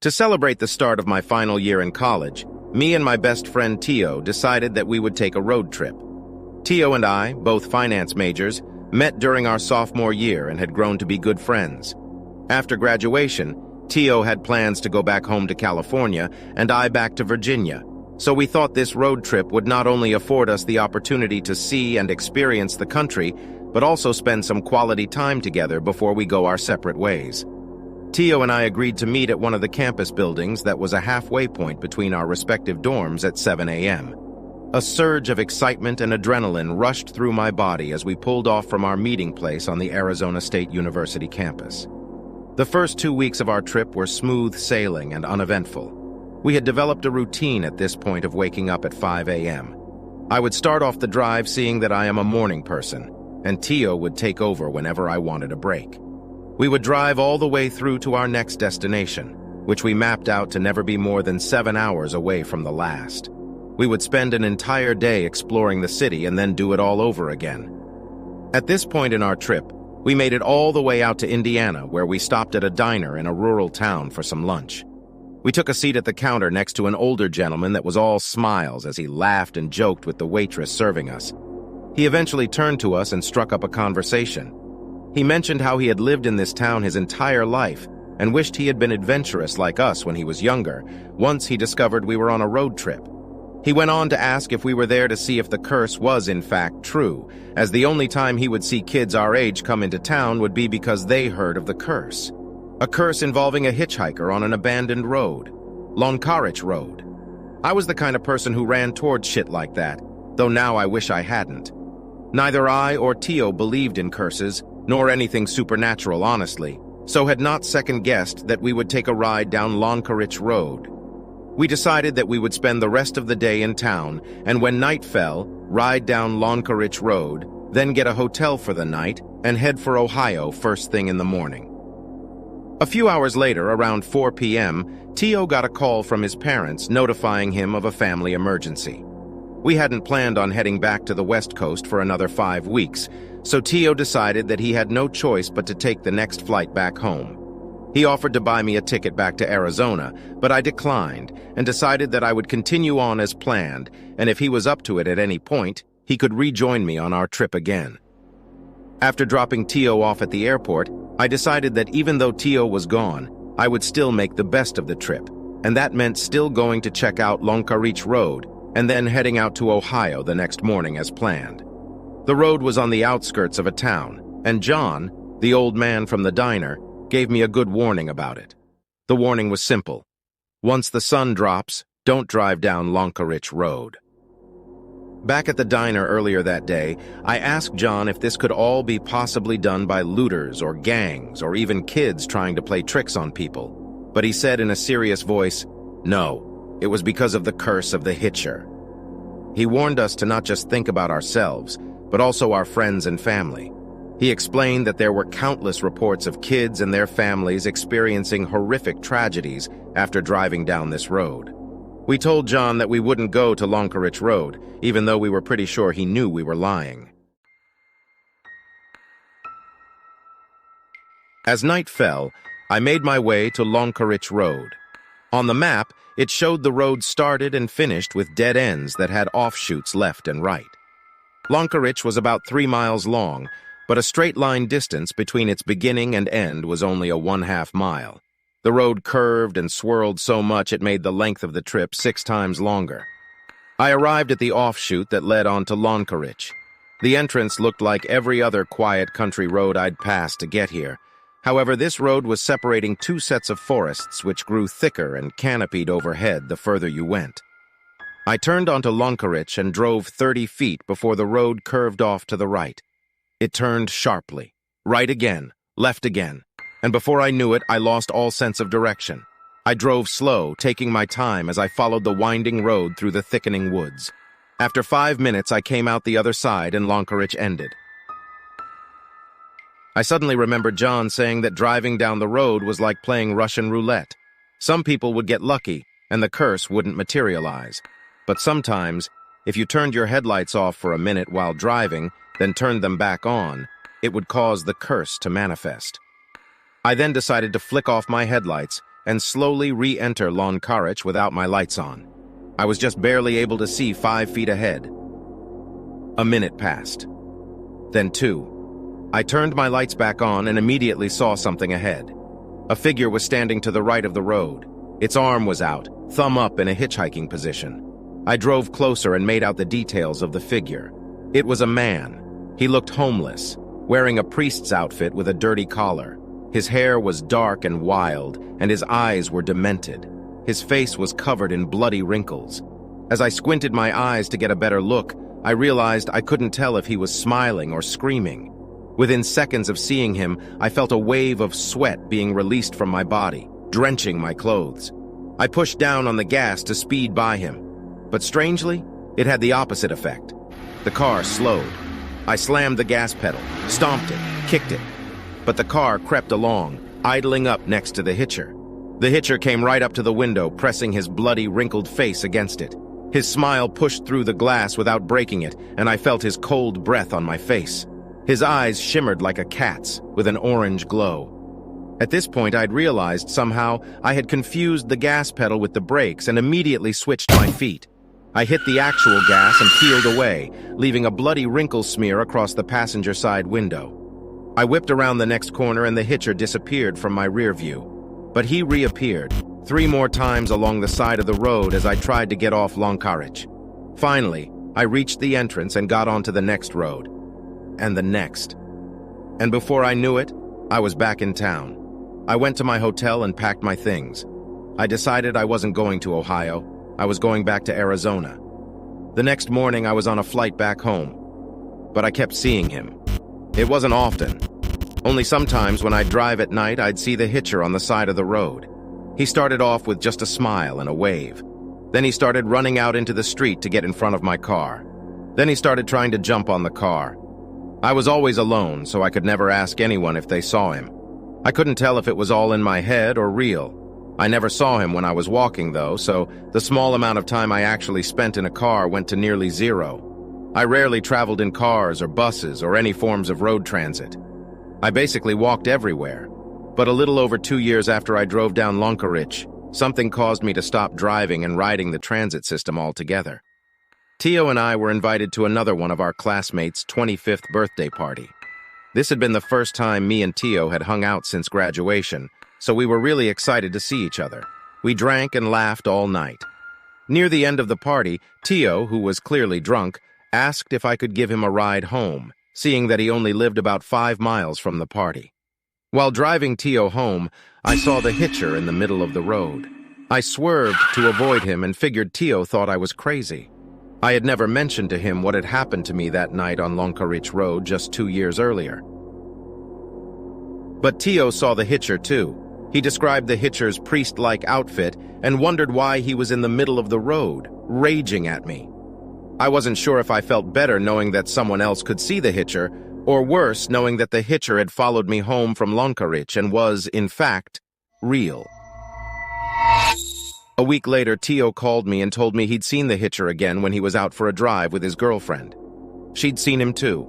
To celebrate the start of my final year in college, me and my best friend Tio decided that we would take a road trip. Tio and I, both finance majors, met during our sophomore year and had grown to be good friends. After graduation, Tio had plans to go back home to California and I back to Virginia, so we thought this road trip would not only afford us the opportunity to see and experience the country, but also spend some quality time together before we go our separate ways. Tio and I agreed to meet at one of the campus buildings that was a halfway point between our respective dorms at 7 a.m. A surge of excitement and adrenaline rushed through my body as we pulled off from our meeting place on the Arizona State University campus. The first 2 weeks of our trip were smooth sailing and uneventful. We had developed a routine at this point of waking up at 5 a.m. I would start off the drive seeing that I am a morning person, and Tio would take over whenever I wanted a break. We would drive all the way through to our next destination, which we mapped out to never be more than 7 hours away from the last. We would spend an entire day exploring the city and then do it all over again. At this point in our trip, we made it all the way out to Indiana, where we stopped at a diner in a rural town for some lunch. We took a seat at the counter next to an older gentleman that was all smiles as he laughed and joked with the waitress serving us. He eventually turned to us and struck up a conversation. He mentioned how he had lived in this town his entire life and wished he had been adventurous like us when he was younger, once he discovered we were on a road trip. He went on to ask if we were there to see if the curse was in fact true, as the only time he would see kids our age come into town would be because they heard of the curse. A curse involving a hitchhiker on an abandoned road, Lonkarich Road. I was the kind of person who ran towards shit like that, though now I wish I hadn't. Neither I or Tio believed in curses, nor anything supernatural, honestly, so had not second-guessed that we would take a ride down Lonkarich Road. We decided that we would spend the rest of the day in town, and when night fell, ride down Lonkarich Road, then get a hotel for the night, and head for Ohio first thing in the morning. A few hours later, around 4 p.m., Tio got a call from his parents notifying him of a family emergency. We hadn't planned on heading back to the West Coast for another 5 weeks, so Tio decided that he had no choice but to take the next flight back home. He offered to buy me a ticket back to Arizona, but I declined and decided that I would continue on as planned, and if he was up to it at any point, he could rejoin me on our trip again. After dropping Tio off at the airport, I decided that even though Tio was gone, I would still make the best of the trip, and that meant still going to check out Lonkarich Road and then heading out to Ohio the next morning as planned. The road was on the outskirts of a town, and John, the old man from the diner, gave me a good warning about it. The warning was simple. Once the sun drops, don't drive down Lonkarich Road. Back at the diner earlier that day, I asked John if this could all be possibly done by looters or gangs or even kids trying to play tricks on people, but he said in a serious voice, no, it was because of the curse of the hitcher. He warned us to not just think about ourselves, but also our friends and family. He explained that there were countless reports of kids and their families experiencing horrific tragedies after driving down this road. We told John that we wouldn't go to Lonkarich Road, even though we were pretty sure he knew we were lying. As night fell, I made my way to Lonkarich Road. On the map, it showed the road started and finished with dead ends that had offshoots left and right. Lonkarich was about 3 miles long, but a straight-line distance between its beginning and end was only a 1/2 mile. The road curved and swirled so much it made the length of the trip 6 times longer. I arrived at the offshoot that led on to Lonkarich. The entrance looked like every other quiet country road I'd passed to get here. However, this road was separating 2 sets of forests which grew thicker and canopied overhead the further you went. I turned onto Lonkarich and drove 30 feet before the road curved off to the right. It turned sharply, right again, left again, and before I knew it, I lost all sense of direction. I drove slow, taking my time as I followed the winding road through the thickening woods. After 5 minutes, I came out the other side and Lonkarich ended. I suddenly remembered John saying that driving down the road was like playing Russian roulette. Some people would get lucky, and the curse wouldn't materialize. But sometimes, if you turned your headlights off for a minute while driving, then turned them back on, it would cause the curse to manifest. I then decided to flick off my headlights and slowly re-enter Lonkarich without my lights on. I was just barely able to see 5 feet ahead. A minute passed. Then 2. I turned my lights back on and immediately saw something ahead. A figure was standing to the right of the road. Its arm was out, thumb up in a hitchhiking position. I drove closer and made out the details of the figure. It was a man. He looked homeless, wearing a priest's outfit with a dirty collar. His hair was dark and wild, and his eyes were demented. His face was covered in bloody wrinkles. As I squinted my eyes to get a better look, I realized I couldn't tell if he was smiling or screaming. Within seconds of seeing him, I felt a wave of sweat being released from my body, drenching my clothes. I pushed down on the gas to speed by him, but strangely, it had the opposite effect. The car slowed. I slammed the gas pedal, stomped it, kicked it, but the car crept along, idling up next to the hitcher. The hitcher came right up to the window, pressing his bloody, wrinkled face against it. His smile pushed through the glass without breaking it, and I felt his cold breath on my face. His eyes shimmered like a cat's, with an orange glow. At this point, I'd realized somehow I had confused the gas pedal with the brakes and immediately switched my feet. I hit the actual gas and peeled away, leaving a bloody wrinkle smear across the passenger side window. I whipped around the next corner and the hitcher disappeared from my rear view. But he reappeared, 3 more times along the side of the road as I tried to get off Lonkarich. Finally, I reached the entrance and got onto the next road. And the next. And before I knew it, I was back in town. I went to my hotel and packed my things. I decided I wasn't going to Ohio. I was going back to Arizona. The next morning, I was on a flight back home. But I kept seeing him. It wasn't often. Only sometimes when I'd drive at night, I'd see the hitcher on the side of the road. He started off with just a smile and a wave. Then he started running out into the street to get in front of my car. Then he started trying to jump on the car. I was always alone, so I could never ask anyone if they saw him. I couldn't tell if it was all in my head or real. I never saw him when I was walking, though, so the small amount of time I actually spent in a car went to nearly 0. I rarely traveled in cars or buses or any forms of road transit. I basically walked everywhere. But a little over 2 years after I drove down Lonkarich, something caused me to stop driving and riding the transit system altogether. Tio and I were invited to another one of our classmates' 25th birthday party. This had been the first time me and Tio had hung out since graduation, so we were really excited to see each other. We drank and laughed all night. Near the end of the party, Tio, who was clearly drunk, asked if I could give him a ride home, seeing that he only lived about 5 miles from the party. While driving Tio home, I saw the hitcher in the middle of the road. I swerved to avoid him and figured Tio thought I was crazy. I had never mentioned to him what had happened to me that night on Lonkarich Road just 2 years earlier. But Tio saw the hitcher too. He described the hitcher's priest-like outfit and wondered why he was in the middle of the road, raging at me. I wasn't sure if I felt better knowing that someone else could see the hitcher, or worse, knowing that the hitcher had followed me home from Lonkarich and was, in fact, real. A week later, Tio called me and told me he'd seen the hitcher again when he was out for a drive with his girlfriend. She'd seen him too.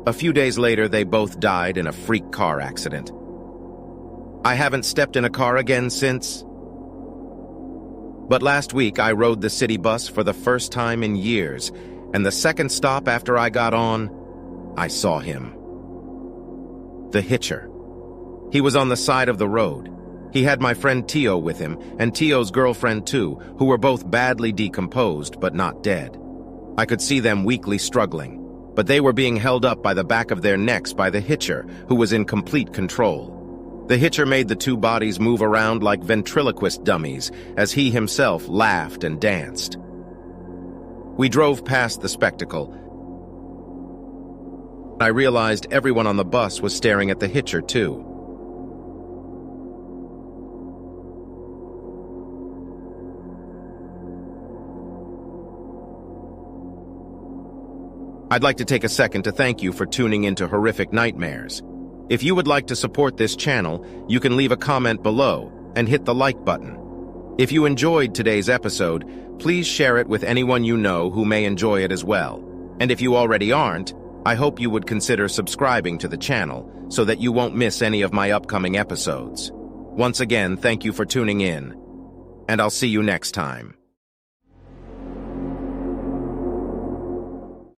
A few days later, they both died in a freak car accident. I haven't stepped in a car again since. But last week, I rode the city bus for the first time in years, and the second stop after I got on, I saw him. The hitcher. He was on the side of the road. He had my friend Tio with him, and Tio's girlfriend too, who were both badly decomposed but not dead. I could see them weakly struggling, but they were being held up by the back of their necks by the hitcher, who was in complete control. The hitcher made the 2 bodies move around like ventriloquist dummies as he himself laughed and danced. We drove past the spectacle. I realized everyone on the bus was staring at the hitcher too. I'd like to take a second to thank you for tuning into Horrific Nightmares. If you would like to support this channel, you can leave a comment below and hit the like button. If you enjoyed today's episode, please share it with anyone you know who may enjoy it as well. And if you already aren't, I hope you would consider subscribing to the channel so that you won't miss any of my upcoming episodes. Once again, thank you for tuning in, and I'll see you next time.